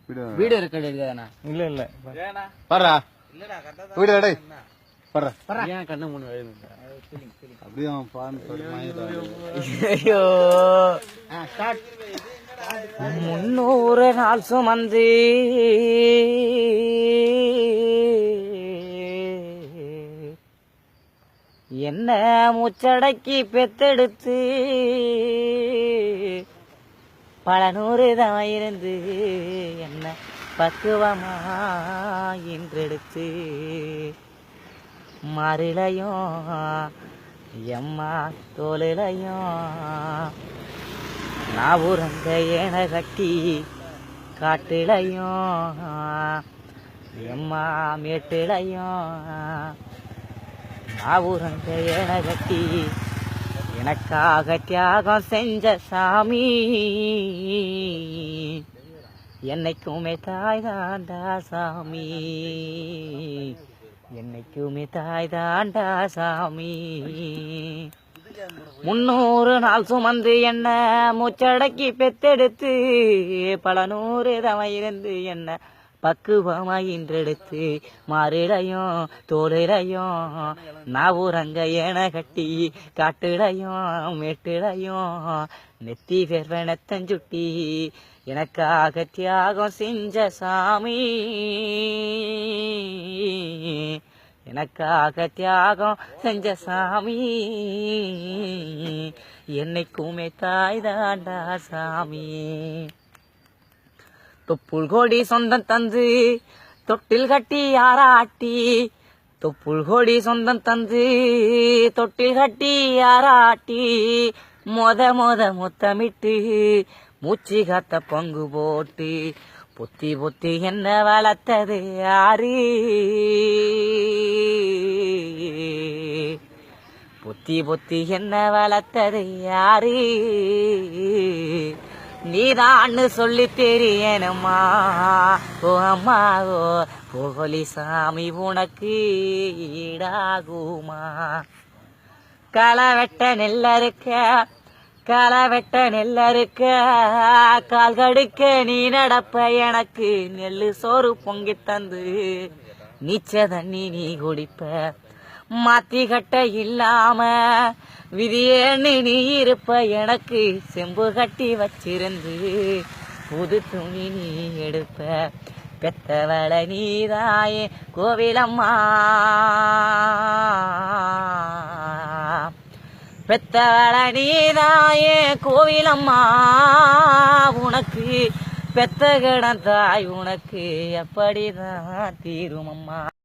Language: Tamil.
Video record எடுக்காதண்ணா. இல்ல இல்ல பாடுறா வீடியோ எடை பாடுறா ஏன் கண்ணு மூணு அப்படியே அவன் பான்னு ஐயோ 300 நாள் சுமந்து என்ன மூச்சடக்கி பெத்தெடுத்து பல நூறு தான் இருந்து என்ன பக்குவமா இன்றெடுத்து மறிலையும் எம்மா தோலிலையும் நான் உறங்க ஏன கட்டி காட்டிலையும் எம்மா மேட்டிலையும் நான் உறங்க ஏன கட்டி எனக்காக தியாகம் செஞ்ச சாமி என்னைக்குமே தாய் தாண்டா சாமி என்னைக்குமே தாய் தாண்டா சாமி 300 நாள் சுமந்து என்ன மூச்சடக்கி பெத்தெடுத்து பல நூறு தவம் இருந்து என்ன பக்குவமாய் இன்றெடுத்து மாறிலையும் தோளிலையும் நான் உறங்க ஏன கட்டி காட்டிலையும் மேட்டிலையும் நெத்தி வெறுவனத்தஞ்சுட்டி எனக்காக தியாகம் செஞ்ச சாமி எனக்காக தியாகம் செஞ்ச சாமி என்னைக்குமே தாய் தாண்டா சாமி தொப்புள் கோடி சொந்தம் தந்து தொட்டில் கட்டி ஆராட்டி தொப்புள் கோடி சொந்தம் தந்து தொட்டில் கட்டி ஆராட்டி மொத முத்தமிட்டு மூச்சு காத்த பங்கு போட்டு பொத்தி பொத்தி என்ன வளர்த்தது யாரு பொத்தி பொத்தி என்ன வளர்த்தது யாரு நீதான்னு சொல்லி தெரியணுமா ஓ அம்மா ஓ போகலி சாமி உனக்கு ஈடாகுமா களை வெட்ட நெல்ல இருக்க கால் கடுக்க நீ நடப்ப எனக்கு நெல்லு சோறு பொங்கி தந்து நீச்ச தண்ணி நீ குடிப்ப மாத்தி கட்ட இல்லாம விதியேன்னு நீ இருப்ப எனக்கு செம்பு கட்டி வச்சிருந்து புது துணி நீ எடுப்ப பெத்தவள நீதாயே கோவிலம்மா பெத்தவள நீதாயே கோவிலம்மா உனக்கு பெத்த கிடந்தாய் உனக்கு எப்படிதான் தீருமம்மா.